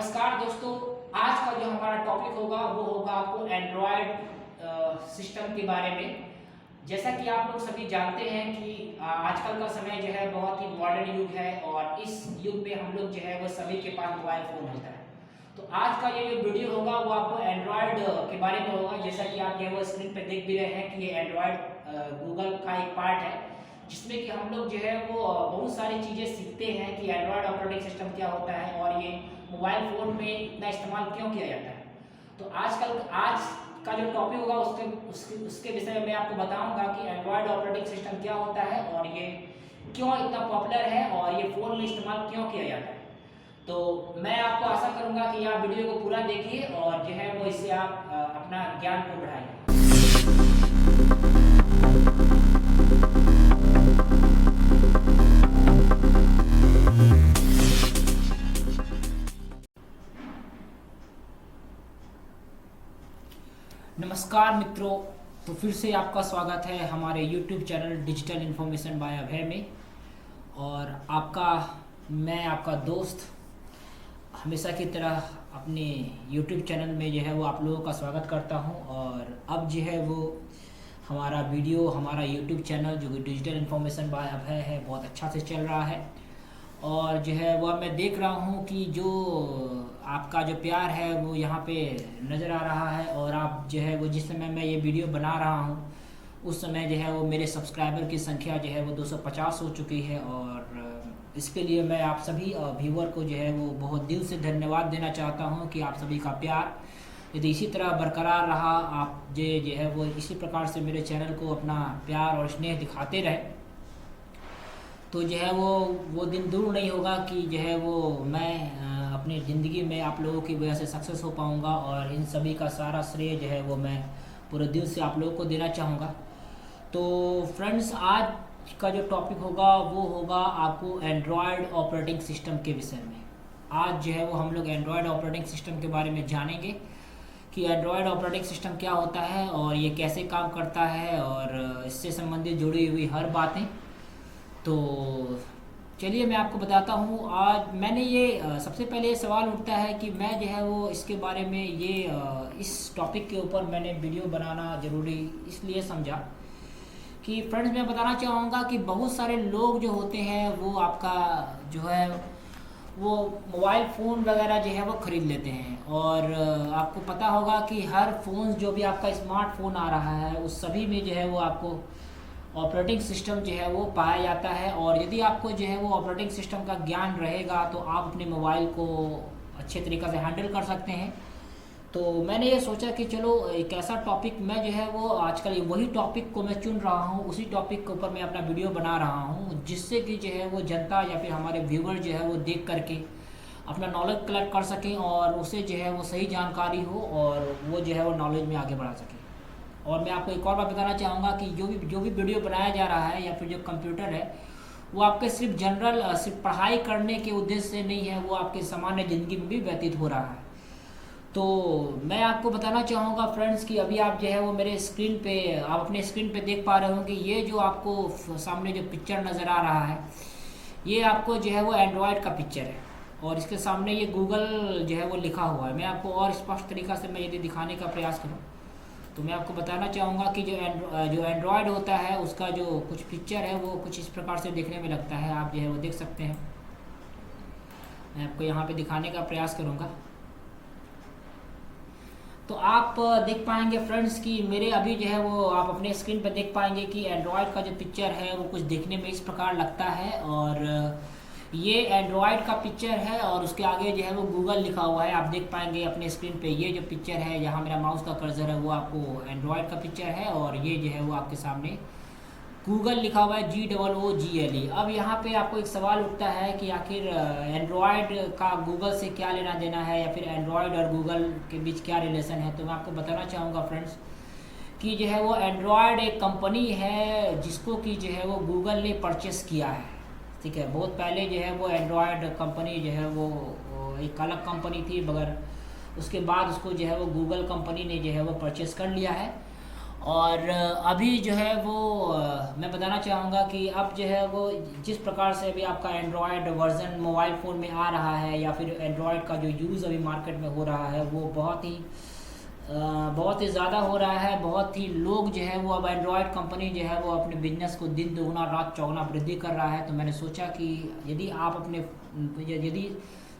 नमस्कार दोस्तों। आज का जो हमारा टॉपिक होगा वो होगा आपको एंड्रॉयड सिस्टम के बारे में। जैसा कि आप लोग सभी जानते हैं कि आजकल का समय जो है बहुत ही मॉडर्न युग है और इस युग में हम लोग जो है वो सभी के पास मोबाइल फ़ोन होता है। तो आज का ये जो वीडियो होगा वो आपको एंड्रॉयड के बारे में होगा। जैसा कि आप ये वो स्क्रीन पे देख भी रहे हैं कि ये एंड्रॉयड गूगल का एक पार्ट है जिसमें कि हम लोग जो है वो बहुत सारी चीज़ें सीखते हैं कि एंड्रॉयड ऑपरेटिंग सिस्टम क्या होता है और ये मोबाइल फ़ोन में इतना इस्तेमाल क्यों किया जाता है। तो आज का जो टॉपिक होगा उसके विषय में मैं आपको बताऊंगा कि एंड्रॉयड ऑपरेटिंग सिस्टम क्या होता है और ये क्यों इतना पॉपुलर है और ये फ़ोन में इस्तेमाल क्यों किया जाता है। तो मैं आपको आशा करूंगा कि आप वीडियो को पूरा देखिए और जो है वो इससे आप अपना ज्ञान को बढ़ाएं। नमस्कार मित्रों, तो फिर से आपका स्वागत है हमारे YouTube channel digital information by Abhay में। और मैं आपका दोस्त हमेशा की तरह अपने YouTube चैनल में जो है वो आप लोगों का स्वागत करता हूं। और अब जो है वो हमारा YouTube चैनल जो डिजिटल इन्फॉर्मेशन बाय अभय है बहुत अच्छा से चल रहा है। और जो है वह मैं देख रहा हूँ कि जो आपका जो प्यार है वो यहाँ पे नज़र आ रहा है। और आप जो है वो जिस समय मैं ये वीडियो बना रहा हूँ उस समय जो है वो मेरे सब्सक्राइबर की संख्या जो है वो 250 हो चुकी है। और इसके लिए मैं आप सभी व्यूअर को जो है वो बहुत दिल से धन्यवाद देना चाहता हूँ कि आप सभी का प्यार यदि इसी तरह बरकरार रहा, आप जो है वो इसी प्रकार से मेरे चैनल को अपना प्यार और स्नेह दिखाते रहे, तो जो है वो दिन दूर नहीं होगा कि जो है वो मैं अपनी ज़िंदगी में आप लोगों की वजह से सक्सेस हो पाऊँगा। और इन सभी का सारा श्रेय जो है वो मैं पूरे दिल से आप लोगों को देना चाहूँगा। तो फ्रेंड्स, आज का जो टॉपिक होगा वो होगा आपको एंड्रॉयड ऑपरेटिंग सिस्टम के विषय में। आज जो है वो हम लोग एंड्रॉयड ऑपरेटिंग सिस्टम के बारे में जानेंगे कि एंड्रॉयड ऑपरेटिंग सिस्टम क्या होता है और ये कैसे काम करता है और इससे संबंधित जुड़ी हुई हर बातें। तो चलिए मैं आपको बताता हूँ। आज मैंने ये सबसे पहले ये सवाल उठता है कि मैं जो है वो इसके बारे में इस टॉपिक के ऊपर मैंने वीडियो बनाना ज़रूरी इसलिए समझा कि फ्रेंड्स, मैं बताना चाहूँगा कि बहुत सारे लोग जो होते हैं वो आपका जो है वो मोबाइल फ़ोन वगैरह जो है वो ख़रीद लेते हैं। और आपको पता होगा कि हर फ़ोन जो भी आपका स्मार्टफोन आ रहा है उस सभी में जो है वो आपको ऑपरेटिंग सिस्टम जो है वो पाया जाता है। और यदि आपको जो है वो ऑपरेटिंग सिस्टम का ज्ञान रहेगा तो आप अपने मोबाइल को अच्छे तरीक़े से हैंडल कर सकते हैं। तो मैंने ये सोचा कि चलो एक ऐसा टॉपिक मैं जो है वो आजकल वही टॉपिक को मैं चुन रहा हूँ, उसी टॉपिक के ऊपर मैं अपना वीडियो बना रहा हूँ, जिससे कि जो है वो जनता या फिर हमारे व्यूअर जो है वो देख करके अपना नॉलेज कलेक्ट कर सकें और उसे जो है वो सही जानकारी हो और वो जो है वो नॉलेज में आगे बढ़ा सकें। और मैं आपको एक और बात बताना चाहूँगा कि जो भी वीडियो बनाया जा रहा है या फिर जो कंप्यूटर है वो आपके सिर्फ पढ़ाई करने के उद्देश्य से नहीं है, वो आपके सामान्य ज़िंदगी में भी व्यतीत हो रहा है। तो मैं आपको बताना चाहूँगा फ्रेंड्स कि अभी आप जो है वो आप अपने स्क्रीन पे देख पा रहे होंगे ये जो आपको सामने जो पिक्चर नज़र आ रहा है ये आपको जो है वो एंड्रॉयड का पिक्चर है और इसके सामने ये गूगल जो है वो लिखा हुआ है। मैं आपको और स्पष्ट तरीक़ा से मैं यदि दिखाने का प्रयास करूँ तो मैं आपको बताना चाहूँगा कि जो एंड्रॉयड होता है उसका जो कुछ पिक्चर है वो कुछ इस प्रकार से देखने में लगता है। आप जो है वो देख सकते हैं, मैं आपको यहाँ पे दिखाने का प्रयास करूँगा तो आप देख पाएंगे फ्रेंड्स कि मेरे अभी जो है वो आप अपने स्क्रीन पर देख पाएंगे कि एंड्रॉयड का जो पिक्चर है वो कुछ देखने में इस प्रकार लगता है। और ये एंड्रॉयड का पिक्चर है और उसके आगे जो है वो गूगल लिखा हुआ है। आप देख पाएंगे अपने स्क्रीन पे ये जो पिक्चर है, यहाँ मेरा माउस का कर्सर है वो आपको एंड्रॉयड का पिक्चर है और ये जो है वो आपके सामने गूगल लिखा हुआ है GOOGLE। अब यहाँ पे आपको एक सवाल उठता है कि आखिर एंड्रॉयड का गूगल से क्या लेना देना है या फिर एंड्रॉयड और गूगल के बीच क्या रिलेशन है। तो मैं आपको बताना चाहूँगा फ्रेंड्स कि जो है वो एंड्रॉयड एक कंपनी है जिसको कि जो है वो गूगल ने परचेस किया है। ठीक है, बहुत पहले जो है वो एंड्रॉयड कंपनी जो है वो एक अलग कंपनी थी, मगर उसके बाद उसको जो है वो गूगल कंपनी ने जो है वो परचेस कर लिया है। और अभी जो है वो मैं बताना चाहूँगा कि अब जो है वो जिस प्रकार से अभी आपका एंड्रॉयड वर्ज़न मोबाइल फ़ोन में आ रहा है या फिर एंड्रॉयड का जो यूज़ अभी मार्केट में हो रहा है वो बहुत ही ज़्यादा हो रहा है। बहुत ही लोग जो है वो अब एंड्रॉयड कंपनी जो है वो अपने बिजनेस को दिन दुगुना रात चौगुना वृद्धि कर रहा है। तो मैंने सोचा कि यदि आप अपने यदि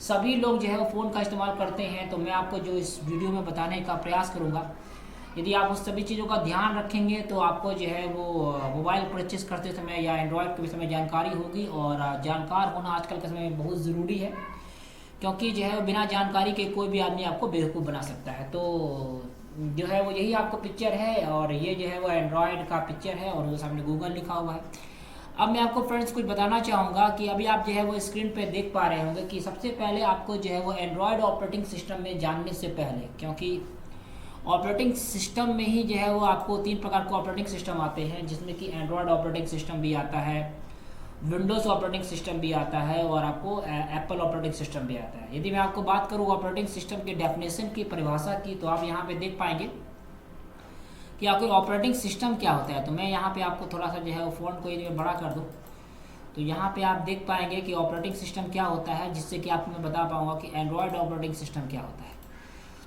सभी लोग जो है वो फ़ोन का इस्तेमाल करते हैं तो मैं आपको जो इस वीडियो में बताने का प्रयास करूँगा, यदि आप उस सभी चीज़ों का ध्यान रखेंगे तो आपको जो है वो मोबाइल परचेस करते समय या एंड्रॉयड के विषय में जानकारी होगी। और जानकार होना आजकल के समय में बहुत ज़रूरी है, क्योंकि जो है बिना जानकारी के कोई भी आदमी आपको बेवकूफ़ बना सकता है। तो जो है वो यही आपको पिक्चर है और ये जो है वो एंड्रॉयड का पिक्चर है और वो सामने गूगल लिखा हुआ है। अब मैं आपको फ्रेंड्स कुछ बताना चाहूँगा कि अभी आप जो है वो स्क्रीन पे देख पा रहे होंगे कि सबसे पहले आपको जो है वो एंड्रॉयड ऑपरेटिंग सिस्टम में जानने से पहले, क्योंकि ऑपरेटिंग सिस्टम में ही जो है वो आपको 3 प्रकार के ऑपरेटिंग सिस्टम आते हैं, जिसमें कि एंड्रॉयड ऑपरेटिंग सिस्टम भी आता है, विंडोज़ ऑपरेटिंग सिस्टम भी आता है और आपको एप्पल ऑपरेटिंग सिस्टम भी आता है। यदि मैं आपको बात करूँ ऑपरेटिंग सिस्टम के डेफिनेशन की, परिभाषा की, तो आप यहाँ पे देख पाएंगे कि आपको ऑपरेटिंग सिस्टम क्या होता है। तो मैं यहाँ पे आपको थोड़ा सा जो है वो फ़ॉन्ट को यदि मैं बड़ा कर दूँ तो यहाँ पे आप देख पाएंगे कि ऑपरेटिंग सिस्टम क्या होता है, जिससे कि आपको मैं बता पाऊँगा कि एंड्रॉयड ऑपरेटिंग सिस्टम क्या होता है।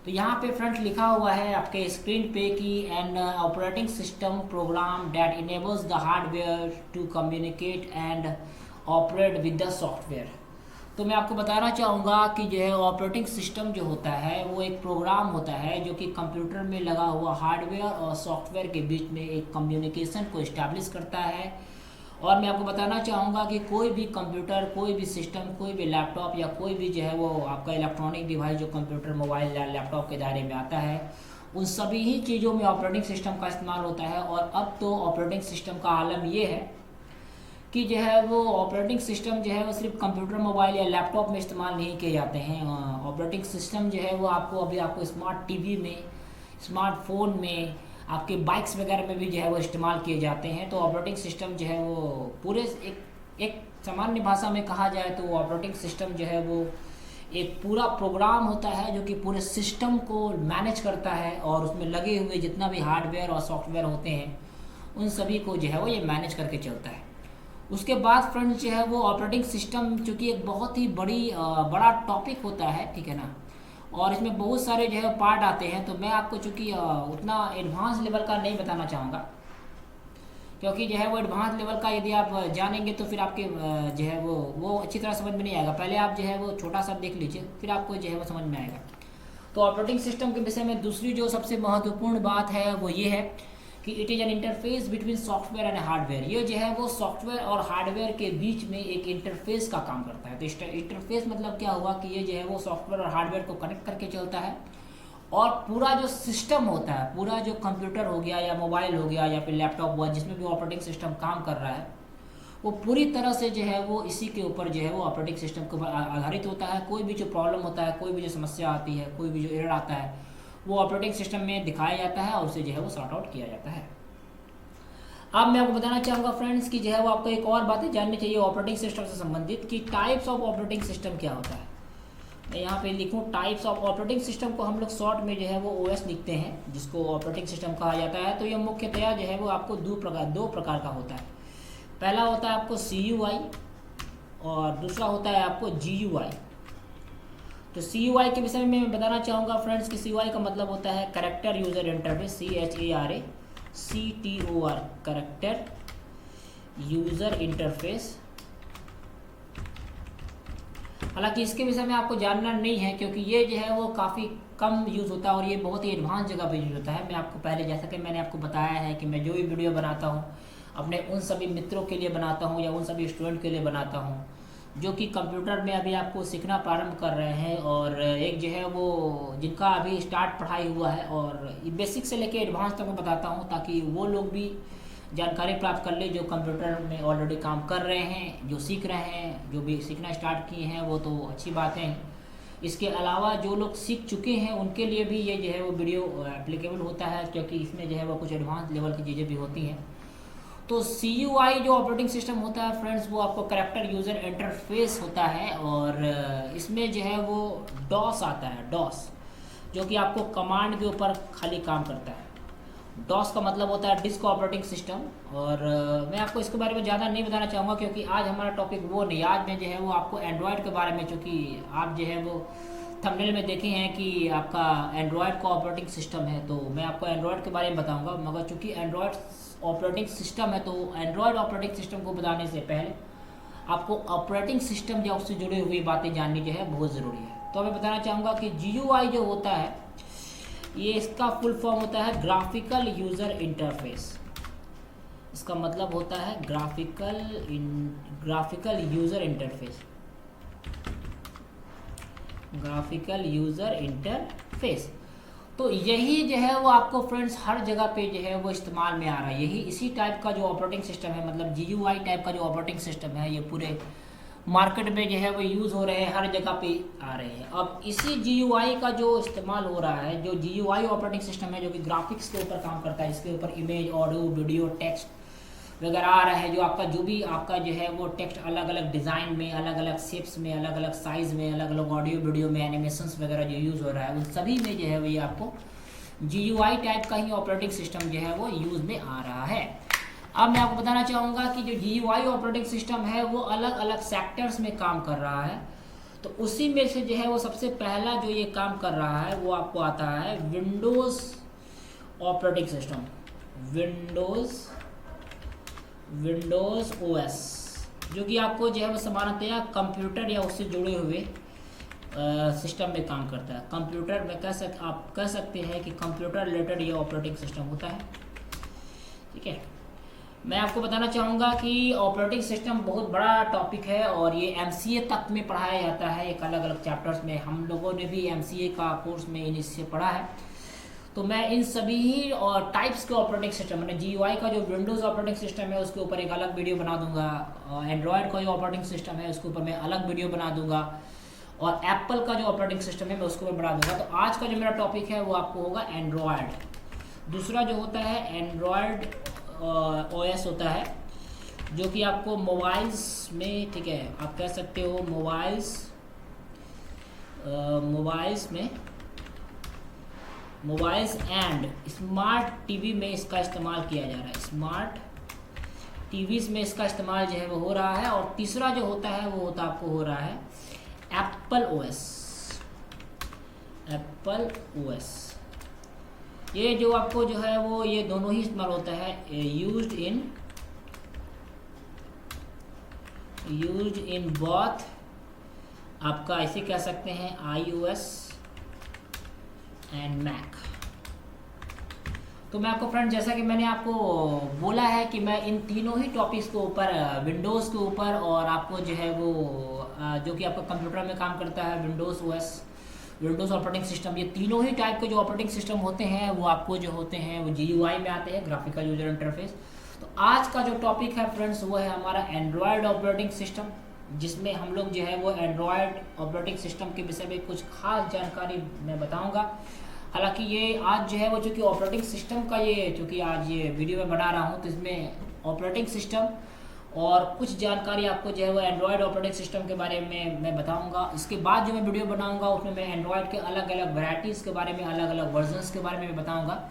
तो यहाँ पे फ्रंट लिखा हुआ है आपके स्क्रीन पे कि an operating system program that enables the hardware to communicate and operate with the software. तो मैं आपको बताना चाहूँगा कि जो है ऑपरेटिंग सिस्टम जो होता है वो एक प्रोग्राम होता है जो कि कंप्यूटर में लगा हुआ हार्डवेयर और सॉफ्टवेयर के बीच में एक कम्युनिकेशन को इस्टेब्लिश करता है। और मैं आपको बताना चाहूँगा कि कोई भी कंप्यूटर, कोई भी सिस्टम, कोई भी लैपटॉप या कोई भी जो है वो आपका इलेक्ट्रॉनिक डिवाइस जो कंप्यूटर, मोबाइल या लैपटॉप के दायरे में आता है, उन सभी ही चीज़ों में ऑपरेटिंग सिस्टम का इस्तेमाल होता है। और अब तो ऑपरेटिंग सिस्टम का आलम ये है कि जो है वो ऑपरेटिंग सिस्टम जो है वो सिर्फ कंप्यूटर, मोबाइल या लैपटॉप में इस्तेमाल नहीं किए जाते हैं। ऑपरेटिंग सिस्टम जो है वो आपको स्मार्ट टीवी में, स्मार्टफोन में, आपके बाइक्स वगैरह में भी जो है वो इस्तेमाल किए जाते हैं। तो ऑपरेटिंग सिस्टम जो है वो पूरे एक सामान्य भाषा में कहा जाए तो ऑपरेटिंग सिस्टम जो है वो एक पूरा प्रोग्राम होता है जो कि पूरे सिस्टम को मैनेज करता है और उसमें लगे हुए जितना भी हार्डवेयर और सॉफ्टवेयर होते हैं उन सभी को जो है वो ये मैनेज करके चलता है। उसके बाद फ्रेंड्स जो है वो ऑपरेटिंग सिस्टम चूँकि एक बहुत ही बड़ा टॉपिक होता है, ठीक है ना, और इसमें बहुत सारे जो है पार्ट आते हैं। तो मैं आपको चूँकि उतना एडवांस लेवल का नहीं बताना चाहूँगा, क्योंकि जो है वो एडवांस लेवल का यदि आप जानेंगे तो फिर आपके जो है वो अच्छी तरह समझ में नहीं आएगा। पहले आप जो है वो छोटा सा देख लीजिए, फिर आपको जो है वो समझ में आएगा। तो ऑपरेटिंग सिस्टम के विषय में दूसरी जो सबसे महत्वपूर्ण बात है वो ये है कि it is an interface between software and hardware. ये जो है वो सॉफ्टवेयर और हार्डवेयर के बीच में एक इंटरफेस का काम करता है। तो इंटरफेस मतलब क्या हुआ कि ये जो है वो सॉफ्टवेयर और हार्डवेयर को कनेक्ट करके चलता है और पूरा जो सिस्टम होता है, पूरा जो कंप्यूटर हो गया या मोबाइल हो गया या फिर लैपटॉप हुआ, जिसमें भी ऑपरेटिंग सिस्टम काम कर रहा है, वो पूरी तरह से जो है वो इसी के ऊपर जो है वो ऑपरेटिंग सिस्टम के ऊपर आधारित होता है। कोई भी जो प्रॉब्लम होता है, कोई भी जो समस्या आती है, कोई भी जो एरर आता है, वो ऑपरेटिंग सिस्टम में दिखाया जाता है और उसे जो है वो सॉर्ट आउट किया जाता है। अब मैं आपको बताना चाहूँगा फ्रेंड्स कि जो है वो आपको एक और बातें जाननी चाहिए ऑपरेटिंग सिस्टम से संबंधित कि टाइप्स ऑफ ऑपरेटिंग सिस्टम क्या होता है। मैं यहाँ पे लिखूँ टाइप्स ऑफ ऑपरेटिंग सिस्टम को हम लोग शॉर्ट में जो है वो ओएस लिखते हैं, जिसको ऑपरेटिंग सिस्टम कहा जाता है। तो ये मुख्यतया जो है वो आपको दो प्रकार का होता है। पहला होता है आपको CUI और दूसरा होता है आपको GUI। तो CUI के विषय में मैं बताना चाहूँगा फ्रेंड्स कि CUI का मतलब होता है character user interface, CHARACTOR, character user interface. हालांकि इसके विषय में आपको जानना नहीं है, क्योंकि ये जो है वो काफ़ी कम यूज़ होता है और ये बहुत ही एडवांस जगह पे यूज़ होता है। मैं आपको पहले, जैसा कि मैंने आपको बताया है कि मैं जो भी वीडियो बनाता हूँ अपने उन सभी मित्रों के लिए बनाता हूँ या उन सभी स्टूडेंट के लिए बनाता हूँ जो कि कंप्यूटर में अभी आपको सीखना प्रारंभ कर रहे हैं और एक जो है वो जिनका अभी स्टार्ट पढ़ाई हुआ है, और बेसिक से लेके एडवांस तक मैं बताता हूँ ताकि वो लोग भी जानकारी प्राप्त कर ले जो कंप्यूटर में ऑलरेडी काम कर रहे हैं, जो सीख रहे हैं, जो भी सीखना स्टार्ट किए हैं, वो तो अच्छी बातें हैं। इसके अलावा जो लोग सीख चुके हैं उनके लिए भी ये जो है वो वीडियो एप्लीकेबल होता है, क्योंकि इसमें जो है वो कुछ एडवांस लेवल की चीज़ें भी होती हैं। तो CUI जो ऑपरेटिंग सिस्टम होता है फ्रेंड्स, वो आपको कैरेक्टर यूज़र इंटरफेस होता है और इसमें जो है वो DOS आता है, DOS, जो कि आपको कमांड के ऊपर खाली काम करता है। डॉस का मतलब होता है डिस्क ऑपरेटिंग सिस्टम। और मैं आपको इसके बारे में ज़्यादा नहीं बताना चाहूँगा क्योंकि आज हमारा टॉपिक वो नहीं, आज मैं जो है वो आपको एंड्रॉयड के बारे में, चूँकि आप जो है वो थंबनेल में देखे हैं कि आपका एंड्रॉयड का ऑपरेटिंग सिस्टम है, तो मैं आपको एंड्रॉयड के बारे में बताऊँगा। मगर चूँकि एंड्रॉयड ऑपरेटिंग सिस्टम है तो एंड्रॉयड ऑपरेटिंग सिस्टम को बताने से पहले आपको ऑपरेटिंग सिस्टम या उससे जुड़ी हुई बातें जाननी जो है बहुत ज़रूरी है। तो मैं बताना चाहूँगा कि GUI जो होता है, ये इसका फुल फॉर्म होता है ग्राफिकल यूज़र इंटरफेस। इसका मतलब होता है graphical user interface, graphical user interface. तो यही जो है वो आपको फ्रेंड्स हर जगह पे जो है वो इस्तेमाल में आ रहा है। यही इसी टाइप का जो ऑपरेटिंग सिस्टम है, मतलब GUI टाइप का जो ऑपरेटिंग सिस्टम है, ये पूरे मार्केट में जो है वो यूज़ हो रहे हैं, हर जगह पे आ रहे हैं। अब इसी GUI का जो इस्तेमाल हो रहा है, जो GUI ऑपरेटिंग सिस्टम है जो कि ग्राफिक्स के ऊपर काम करता है, इसके ऊपर इमेज, ऑडियो, वीडियो, टेक्स्ट वगैरह आ रहा है, जो आपका जो भी आपका जो है वो टेक्स्ट अलग अलग डिज़ाइन में, अलग अलग शेप्स में, अलग अलग साइज़ में, अलग अलग ऑडियो वीडियो में, एनिमेशंस वगैरह जो यूज़ हो रहा है, उन सभी में जो है वो ये आपको GUI टाइप का ही ऑपरेटिंग सिस्टम जो है वो यूज़ में आ रहा है। अब मैं आपको बताना चाहूँगा कि जो GUI ऑपरेटिंग सिस्टम है वो अलग अलग सेक्टर्स में काम कर रहा है। तो उसी में से जो है वो सबसे पहला जो ये काम कर रहा है वो आपको आता है Windows operating system, Windows OS, जो कि आपको जो है वो सामान्यतया कंप्यूटर या उससे जुड़े हुए सिस्टम में काम करता है। कंप्यूटर में आप कह सकते हैं कि कंप्यूटर रिलेटेड ये ऑपरेटिंग सिस्टम होता है। ठीक है, मैं आपको बताना चाहूँगा कि ऑपरेटिंग सिस्टम बहुत बड़ा टॉपिक है और ये MCA तक में पढ़ाया जाता है, एक अलग अलग चैप्टर्स में। हम लोगों ने भी MCA का कोर्स में इससे पढ़ा है। तो मैं इन सभी और टाइप्स के ऑपरेटिंग सिस्टम, मैंने GUI का जो विंडोज़ ऑपरेटिंग सिस्टम है उसके ऊपर एक अलग वीडियो बना दूंगा, एंड्रॉयड का जो ऑपरेटिंग सिस्टम है उसके ऊपर मैं अलग वीडियो बना दूंगा, और एप्पल का जो ऑपरेटिंग सिस्टम है मैं उसको मैं बना दूंगा। तो आज का जो मेरा टॉपिक है वो आपको होगा एंड्रॉयड। दूसरा जो होता है एंड्रॉयड OS होता है, जो कि आपको मोबाइल्स में, ठीक है, आप कह सकते हो मोबाइल्स एंड स्मार्ट टीवी में इसका इस्तेमाल किया जा रहा है। स्मार्ट टीवीज़ में इसका इस्तेमाल जो है वो हो रहा है। और तीसरा जो होता है वो आपको हो रहा है एप्पल OS। ये जो आपको जो है वो ये दोनों ही इस्तेमाल होता है, यूज्ड इन बोथ, आपका ऐसे कह सकते हैं iOS एंड मैक। तो मैं आपको फ्रेंड, जैसा कि मैंने आपको बोला है कि मैं इन तीनों ही टॉपिक्स के ऊपर, विंडोज़ के ऊपर और आपको जो है वो जो कि आपका कंप्यूटर में काम करता है Windows OS, Windows operating system, ये तीनों ही टाइप के जो ऑपरेटिंग सिस्टम होते हैं वो आपको जो होते हैं वो GUI में आते हैं, ग्राफिकल यूजर इंटरफेस। तो आज का जो टॉपिक है फ्रेंड्स वो है हमारा एंड्रॉयड ऑपरेटिंग सिस्टम, जिसमें हम लोग जो है वो एंड्रॉयड ऑपरेटिंग सिस्टम के विषय में कुछ खास जानकारी मैं बताऊँगा। हालांकि ये आज जो है वो चूँकि ऑपरेटिंग सिस्टम का ये, चूँकि आज ये वीडियो में बना रहा हूँ तो इसमें ऑपरेटिंग सिस्टम और कुछ जानकारी आपको जो है वो एंड्रॉयड ऑपरेटिंग सिस्टम के बारे में मैं बताऊंगा। इसके बाद जो मैं वीडियो बनाऊंगा उसमें मैं एंड्रॉयड के अलग अलग वैरायटीज़ के बारे में, अलग अलग वर्जन्स के बारे में बताऊंगा।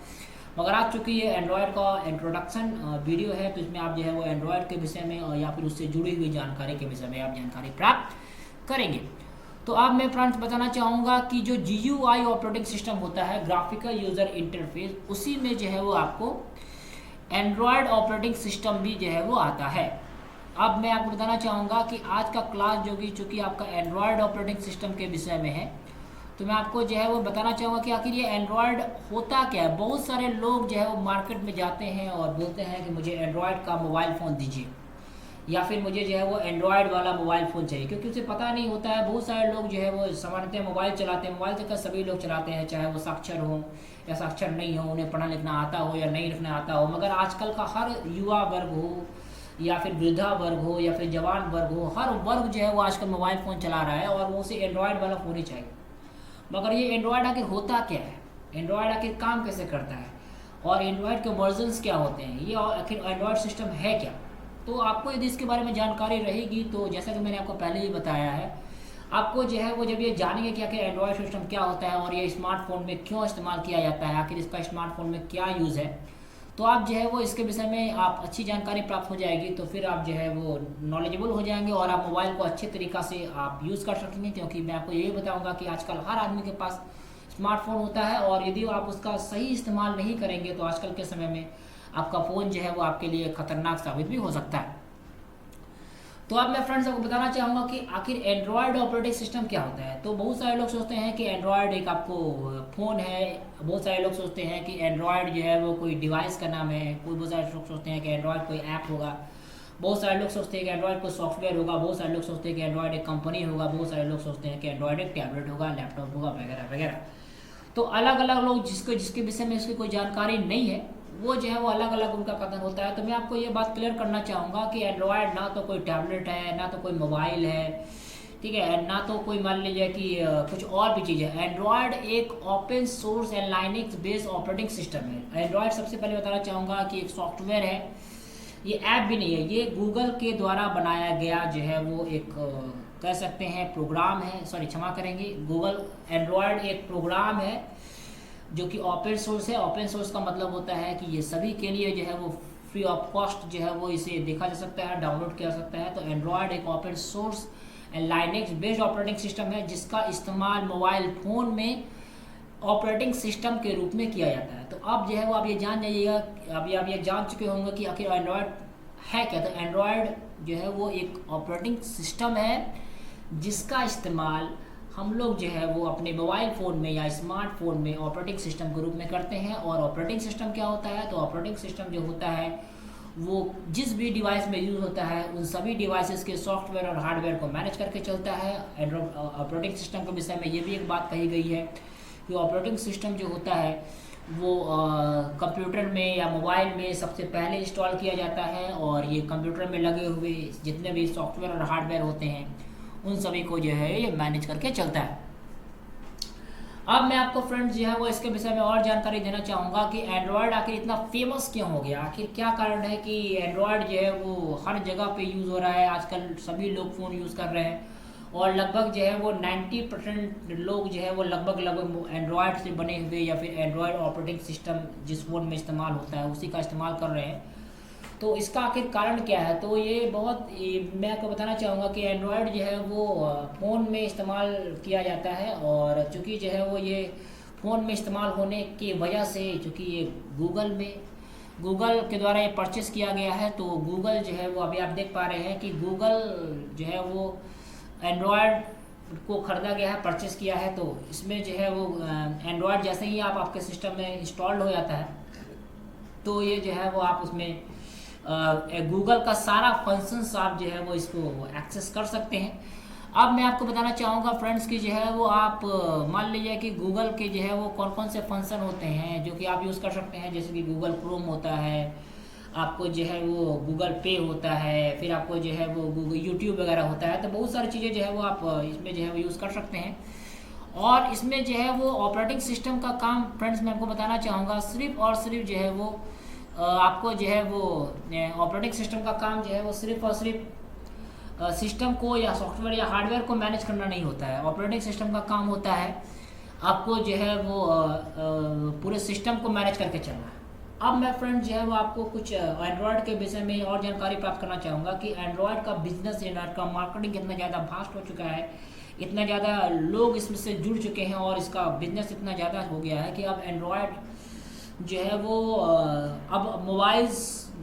मगर आज चूँकि ये एंड्रॉयड का इंट्रोडक्शन वीडियो है तो इसमें आप जो है वो एंड्रॉयड के विषय में या फिर उससे जुड़ी हुई जानकारी के विषय में आप जानकारी प्राप्त करेंगे। तो अब मैं फ्रेंड्स बताना चाहूँगा कि जो GUI ऑपरेटिंग सिस्टम होता है, ग्राफिकल यूज़र इंटरफेस, उसी में जो है वो आपको एंड्रॉयड ऑपरेटिंग सिस्टम भी जो है वो आता है। अब मैं आपको बताना चाहूँगा कि आज का क्लास जो कि चूँकि आपका एंड्रॉयड ऑपरेटिंग सिस्टम के विषय में है, तो मैं आपको जो है वो बताना चाहूँगा कि आखिर ये एंड्रॉयड होता क्या है। बहुत सारे लोग जो है वो मार्केट में जाते हैं और बोलते हैं कि मुझे एंड्रॉयड का मोबाइल फ़ोन दीजिए, या फिर मुझे जो है वो एंड्रॉयड वाला मोबाइल फ़ोन चाहिए, क्योंकि उसे पता नहीं होता है। बहुत सारे लोग जो है वो सामान्यतः मोबाइल चलाते हैं, मोबाइल तक सभी लोग चलाते हैं, चाहे वो साक्षर हो या साक्षर नहीं हो, उन्हें पढ़ना लिखना आता हो या नहीं लिखना आता हो। मगर आजकल का हर युवा वर्ग हो या फिर वृद्धा वर्ग हो या फिर जवान वर्ग हो, हर वर्ग जो है वो आजकल मोबाइल फ़ोन चला रहा है और वो उसे एंड्रॉयड वाला फ़ोन ही चाहिए। मगर ये एंड्रॉयड आखिर होता क्या है, एंड्रॉयड आखिर काम कैसे करता है और एंड्रॉयड के वर्जन्स क्या होते हैं, ये आखिर एंड्रॉयड सिस्टम है क्या। तो आपको यदि इसके बारे में जानकारी रहेगी तो जैसा कि मैंने आपको पहले ही बताया है, आपको जो है वो जब ये जानेंगे कि आखिर एंड्रॉयड सिस्टम क्या होता है और ये स्मार्टफोन में क्यों इस्तेमाल किया जाता है, आखिर इसका स्मार्टफोन में क्या यूज़ है, तो आप जो है वो इसके विषय में आप अच्छी जानकारी प्राप्त हो जाएगी, तो फिर आप जो है वो नॉलेजेबल हो जाएंगे और आप मोबाइल को अच्छे तरीक़ा से आप यूज़ कर सकेंगे। क्योंकि मैं आपको यही बताऊंगा कि आजकल हर आदमी के पास स्मार्टफोन होता है, और यदि आप उसका सही इस्तेमाल नहीं करेंगे तो आजकल के समय में आपका फ़ोन जो है वो आपके लिए खतरनाक साबित भी हो सकता है। तो अब मैं फ्रेंड्स आपको बताना चाहूँगा कि आखिर एंड्रॉयड ऑपरेटिंग सिस्टम क्या होता है। तो बहुत सारे लोग सोचते हैं कि एंड्रॉयड एक आपको फ़ोन है, बहुत सारे लोग सोचते हैं कि एंड्रॉयड जो है वो कोई डिवाइस का नाम है, बहुत सारे लोग सोचते हैं कि एंड्रॉयड कोई ऐप होगा, बहुत सारे लोग सोचते हैं कि एंड्रॉयड कोई सॉफ्टवेयर होगा, बहुत सारे लोग सोचते हैं कि एंड्रॉयड एक कंपनी होगा, बहुत सारे लोग सोचते हैं कि एंड्रॉयड एक टैबलेट होगा, लैपटॉप होगा, वगैरह वगैरह। तो अलग अलग लोग जिसके विषय में उसकी कोई जानकारी नहीं है, वो जो है वो अलग अलग उनका कथन होता है। तो मैं आपको ये बात क्लियर करना चाहूँगा कि एंड्रॉयड ना तो कोई टैबलेट है, ना तो कोई मोबाइल है, ठीक है, ना तो कोई मान लीजिए कि कुछ और भी चीज़ है। एंड्रॉयड एक open source and Linux based operating system है। एंड्रॉयड सबसे पहले बताना चाहूँगा कि एक सॉफ्टवेयर है, ये ऐप भी नहीं है, ये गूगल के द्वारा बनाया गया जो है वो एक कह सकते हैं प्रोग्राम है, सॉरी क्षमा करेंगे, गूगल एंड्रॉयड एक प्रोग्राम है जो कि ओपन सोर्स है। ओपन सोर्स का मतलब होता है कि ये सभी के लिए जो है वो फ्री ऑफ कॉस्ट जो है वो इसे देखा जा सकता है, डाउनलोड किया जा सकता है। तो एंड्रॉयड एक open source and Linux based operating system है जिसका इस्तेमाल मोबाइल फ़ोन में ऑपरेटिंग सिस्टम के रूप में किया जाता है। तो अब जो है वो आप ये जान जाइएगा, अभी आप ये जान चुके होंगे कि आखिर एंड्रॉयड है क्या। तो एंड्रॉयड जो है वो एक ऑपरेटिंग सिस्टम है जिसका इस्तेमाल हम लोग जो है वो अपने मोबाइल फ़ोन में या स्मार्टफोन में ऑपरेटिंग सिस्टम के रूप में करते हैं। और ऑपरेटिंग सिस्टम क्या होता है, तो ऑपरेटिंग सिस्टम जो होता है वो जिस भी डिवाइस में यूज़ होता है उन सभी डिवाइसेस के सॉफ्टवेयर और हार्डवेयर को मैनेज करके चलता है। एंड्रॉयड ऑपरेटिंग सिस्टम के विषय में ये भी एक बात कही गई है कि ऑपरेटिंग सिस्टम जो होता है वो कंप्यूटर में या मोबाइल में सबसे पहले इंस्टॉल किया जाता है, और ये कंप्यूटर में लगे हुए जितने भी सॉफ्टवेयर और हार्डवेयर होते हैं उन सभी को जो है ये मैनेज करके चलता है। अब मैं आपको फ्रेंड्स जो है वो इसके विषय में और जानकारी देना चाहूँगा कि एंड्रॉयड आखिर इतना फेमस क्यों हो गया, आखिर क्या कारण है कि एंड्रॉयड जो है वो हर जगह पे यूज़ हो रहा है। आजकल सभी लोग फ़ोन यूज़ कर रहे हैं और लगभग जो है वो 90% लोग जो है वो लगभग एंड्रॉयड से बने हुए या फिर एंड्रॉयड ऑपरेटिंग सिस्टम जिस फ़ोन में इस्तेमाल होता है उसी का इस्तेमाल कर रहे हैं। तो इसका आखिर कारण क्या है, तो मैं आपको बताना चाहूँगा कि एंड्रॉयड जो है वो फ़ोन में इस्तेमाल किया जाता है, और चूँकि जो है वो ये फ़ोन में इस्तेमाल होने की वजह से चूँकि ये गूगल के द्वारा ये परचेस किया गया है, तो गूगल जो है वो अभी आप देख पा रहे हैं कि गूगल जो है वो एंड्रॉयड को ख़रीदा गया है, परचेस किया है। तो इसमें जो है वो एंड्रॉयड जैसे ही आपके सिस्टम में इंस्टॉल्ड हो जाता है तो ये जो है वो आप उसमें गूगल का सारा फंक्शंस आप जो है वो इसको एक्सेस कर सकते हैं। अब मैं आपको बताना चाहूँगा फ्रेंड्स कि जो है वो आप मान लीजिए कि गूगल के जो है वो कौन कौन से फंक्शन होते हैं जो कि आप यूज़ कर सकते हैं, जैसे कि गूगल क्रोम होता है, आपको जो है वो गूगल पे होता है, फिर आपको जो है वो गूगल यूट्यूब वगैरह होता है। तो बहुत सारी चीज़ें जो है वो आप इसमें जो है वो यूज़ कर सकते हैं। और इसमें जो है वो ऑपरेटिंग सिस्टम का काम फ्रेंड्स मैं आपको बताना चाहूँगा सिर्फ और सिर्फ जो है वो आपको जो है वो ऑपरेटिंग सिस्टम का काम जो है वो सिर्फ और सिर्फ सिस्टम को या सॉफ्टवेयर या हार्डवेयर को मैनेज करना नहीं होता है। ऑपरेटिंग सिस्टम का काम होता है आपको जो है वो पूरे सिस्टम को मैनेज करके चलना है। अब मैं फ्रेंड जो है वो आपको कुछ एंड्रॉयड के विषय में और जानकारी प्राप्त करना चाहूँगा कि एंड्रॉयड का बिजनेस, एंड्रॉयड का मार्केटिंग इतना ज़्यादा फास्ट हो चुका है, इतना ज़्यादा लोग इसमें से जुड़ चुके हैं और इसका बिजनेस इतना ज़्यादा हो गया है कि अब एंड्रॉयड जो है वो अब मोबाइल्स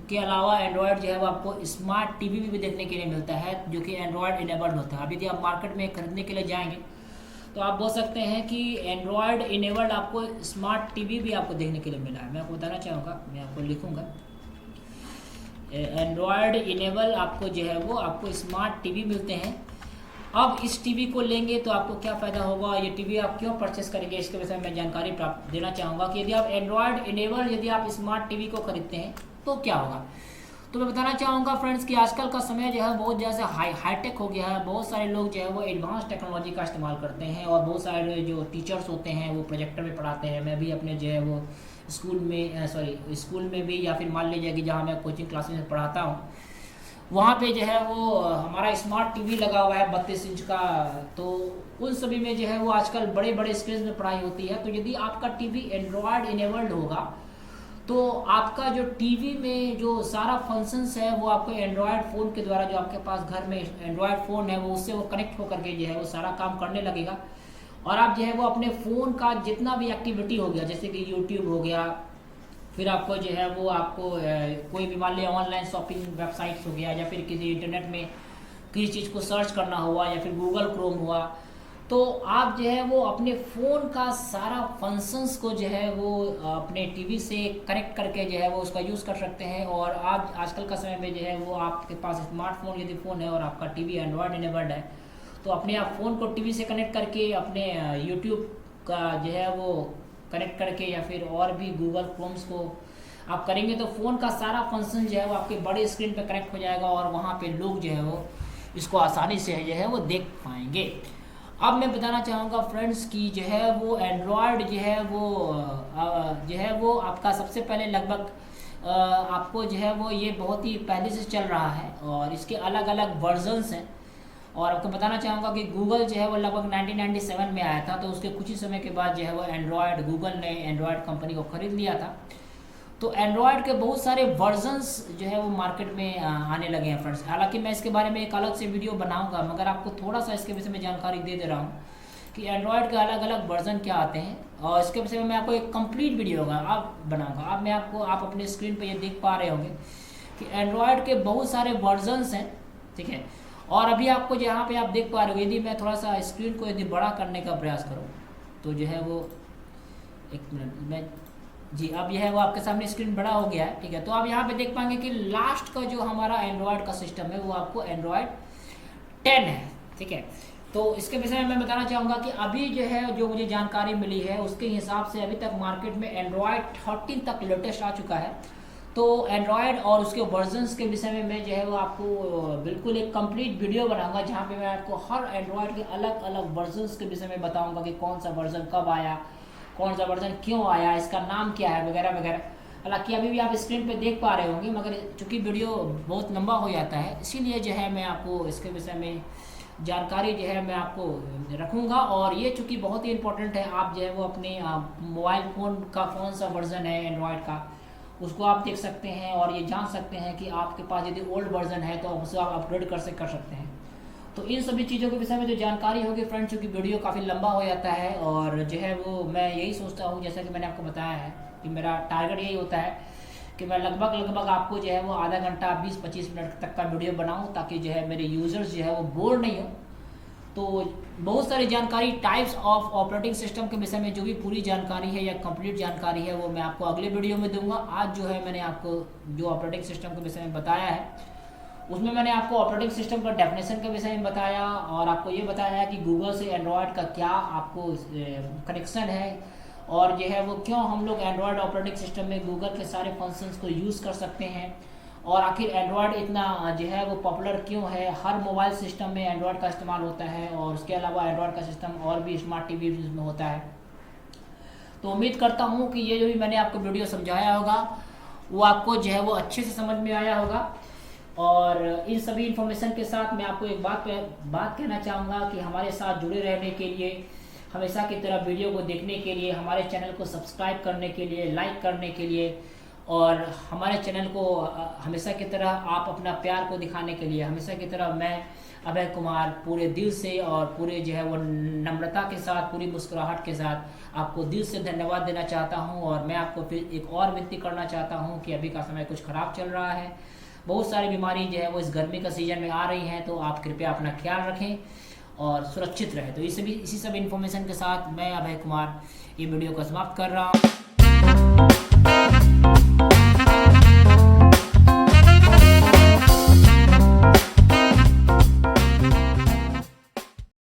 के अलावा एंड्रॉयड जो है वो आपको स्मार्ट टीवी भी देखने के लिए मिलता है जो कि एंड्रॉयड इनेबल्ड होता है। अभी यदि आप मार्केट में खरीदने के लिए जाएंगे तो आप बोल सकते हैं कि एंड्रॉयड इनेबल्ड आपको स्मार्ट टीवी भी आपको देखने के लिए मिला है। मैं आपको बताना चाहूँगा, मैं आपको लिखूँगा एंड्रॉयड इनेबल आपको जो है वो आपको स्मार्ट टीवी मिलते हैं। अब इस टीवी को लेंगे तो आपको क्या फ़ायदा होगा, ये टीवी आप क्यों परचेस करेंगे, इसके विषय में मैं जानकारी प्राप्त देना चाहूँगा कि यदि आप एंड्रॉयड इनेबल यदि आप स्मार्ट टीवी को खरीदते हैं तो क्या होगा। तो मैं बताना चाहूँगा फ्रेंड्स कि आजकल का समय जो है बहुत जैसे हाईटेक हो गया है। बहुत सारे लोग जो है वो एडवांस टेक्नोलॉजी का इस्तेमाल करते हैं और बहुत सारे जो टीचर्स होते हैं वो प्रोजेक्टर में पढ़ाते हैं। मैं भी अपने जो है वो स्कूल में भी या फिर मान लीजिए कि जहाँ मैं कोचिंग क्लासेस में पढ़ाता हूँ वहाँ पे जो है वो हमारा स्मार्ट टीवी लगा हुआ है 32 इंच का। तो उन सभी में जो है वो आजकल बड़े बड़े स्क्रीन में पढ़ाई होती है। तो यदि आपका टीवी एंड्रॉयड इनेबल्ड होगा तो आपका जो टीवी में जो सारा फंक्शंस है वो आपको एंड्रॉयड फ़ोन के द्वारा, जो आपके पास घर में एंड्रॉयड फ़ोन है वो उससे वो कनेक्ट होकर के जो है वो सारा काम करने लगेगा। और आप जो है वो अपने फ़ोन का जितना भी एक्टिविटी हो गया, जैसे कि यूट्यूब हो गया, फिर आपको जो है वो आपको कोई भी मान लिया ऑनलाइन शॉपिंग वेबसाइट्स हो गया, या फिर किसी इंटरनेट में किसी चीज़ को सर्च करना हुआ, या फिर गूगल क्रोम हुआ, तो आप जो है वो अपने फ़ोन का सारा फंक्शंस को जो है वो अपने टीवी से कनेक्ट करके जो है वो उसका यूज़ कर सकते हैं। और आप आजकल का समय में जो है वो आपके पास स्मार्टफोन यदि फ़ोन है और आपका टीवी एंड्रॉयड इनेबल्ड है, तो अपने आप फ़ोन को टीवी से कनेक्ट करके अपने यूट्यूब का जो है वो कनेक्ट करके, या फिर और भी गूगल क्रोम्स को आप करेंगे तो फ़ोन का सारा फंक्शन जो है वो आपके बड़े स्क्रीन पे कनेक्ट हो जाएगा, और वहाँ पे लोग जो है वो इसको आसानी से जो है वो देख पाएंगे। अब मैं बताना चाहूँगा फ्रेंड्स कि जो है वो एंड्रॉयड जो है वो आपका सबसे पहले लगभग आपको जो है वो ये बहुत ही पहले से चल रहा है, और इसके अलग अलग वर्जन्स हैं। और आपको बताना चाहूँगा कि गूगल जो है वो लगभग 1997 में आया था, तो उसके कुछ ही समय के बाद जो है वो गूगल ने एंड्रॉयड कंपनी को ख़रीद लिया था। तो एंड्रॉयड के बहुत सारे वर्जन्स जो है वो मार्केट में आने लगे हैं फ्रेंड्स। हालांकि मैं इसके बारे में एक अलग से वीडियो बनाऊंगा, मगर आपको थोड़ा सा इसके विषय में जानकारी दे दे रहा हूँ कि एंड्रॉयड के अलग अलग वर्जन क्या आते हैं, और इसके विषय में मैं आपको एक कंप्लीट वीडियो होगा आप बनाऊंगा। अब मैं आप अपने स्क्रीन पर ये देख पा रहे होंगे कि एंड्रॉयड के बहुत सारे वर्जन्स हैं, ठीक है। और अभी आपको यहाँ पे आप देख पा रहे हो, यदि मैं थोड़ा सा स्क्रीन को यदि बड़ा करने का प्रयास करूँ तो जो है वो, एक मिनट मैं जी, अब यह है वो आपके सामने स्क्रीन बड़ा हो गया है, ठीक है। तो आप यहाँ पे देख पाएंगे कि लास्ट का जो हमारा एंड्रॉयड का सिस्टम है वो आपको एंड्रॉयड 10 है, ठीक है। तो इसके विषय में मैं बताना चाहूँगा कि अभी जो है जो मुझे जानकारी मिली है उसके हिसाब से अभी तक मार्केट में एंड्रॉयड 13 तक लेटेस्ट आ चुका है। तो एंड्रॉयड और उसके वर्जन्स के विषय में मैं जो है वो आपको बिल्कुल एक कंप्लीट वीडियो बनाऊंगा, जहाँ पे मैं आपको हर एंड्रॉयड के अलग अलग वर्जन्स के विषय में बताऊंगा कि कौन सा वर्जन कब आया, कौन सा वर्जन क्यों आया, इसका नाम क्या है, वगैरह वगैरह। हालांकि अभी भी आप स्क्रीन पे देख पा रहे होंगे, मगर चूंकि वीडियो बहुत लंबा हो जाता है, इसीलिए जो है मैं आपको इसके विषय में जानकारी जो है मैं आपको रखूँगा। और ये चूँकि बहुत ही इंपॉर्टेंट है, आप जो है वो अपने मोबाइल फ़ोन का कौन सा वर्जन है एंड्रॉयड का, उसको आप देख सकते हैं और ये जान सकते हैं कि आपके पास यदि ओल्ड वर्जन है तो उसे आप अपग्रेड कर सकते हैं। तो इन सभी चीज़ों के विषय में जो जानकारी होगी फ्रेंड्स, चूँकि वीडियो काफ़ी लंबा हो जाता है, और जो है वो मैं यही सोचता हूँ, जैसा कि मैंने आपको बताया है कि मेरा टारगेट यही होता है कि मैं लगभग आपको जो है वो आधा घंटा 20-25 मिनट तक का वीडियो बनाऊँ, ताकि जो है मेरे यूज़र्स जो है वो बोर नहीं हो। तो बहुत सारी जानकारी टाइप्स ऑफ ऑपरेटिंग सिस्टम के विषय में जो भी पूरी जानकारी है या कंप्लीट जानकारी है वो मैं आपको अगले वीडियो में दूंगा। आज जो है मैंने आपको जो ऑपरेटिंग सिस्टम के विषय में बताया है उसमें मैंने आपको ऑपरेटिंग सिस्टम का डेफिनेशन के विषय में बताया, और आपको ये बताया है कि गूगल से एंड्रॉयड का क्या आपको कनेक्शन है, और जो है वो क्यों हम लोग एंड्रॉयड ऑपरेटिंग सिस्टम में गूगल के सारे फंक्शंस को यूज़ कर सकते हैं, और आखिर एंड्रॉयड इतना जो है वो पॉपुलर क्यों है। हर मोबाइल सिस्टम में एंड्रॉयड का इस्तेमाल होता है, और उसके अलावा एंड्रॉयड का सिस्टम और भी स्मार्ट टीवी में होता है। तो उम्मीद करता हूँ कि ये जो भी मैंने आपको वीडियो समझाया होगा वो आपको जो है वो अच्छे से समझ में आया होगा। और इन सभी इन्फॉर्मेशन के साथ मैं आपको एक बात कहना चाहूँगा कि हमारे साथ जुड़े रहने के लिए, हमेशा की तरह वीडियो को देखने के लिए, हमारे चैनल को सब्सक्राइब करने के लिए, लाइक करने के लिए, और हमारे चैनल को हमेशा की तरह आप अपना प्यार को दिखाने के लिए, हमेशा की तरह मैं अभय कुमार पूरे दिल से और पूरे जो है वो नम्रता के साथ, पूरी मुस्कुराहट के साथ आपको दिल से धन्यवाद देना चाहता हूं। और मैं आपको फिर एक और विनती करना चाहता हूं कि अभी का समय कुछ ख़राब चल रहा है, बहुत सारी बीमारी जो है वो इस गर्मी का सीज़न में आ रही हैं, तो आप कृपया अपना ख्याल रखें और सुरक्षित रहें। तो इसी सब इन्फॉर्मेशन के साथ मैं अभय कुमार ये वीडियो को समाप्त कर रहा हूँ।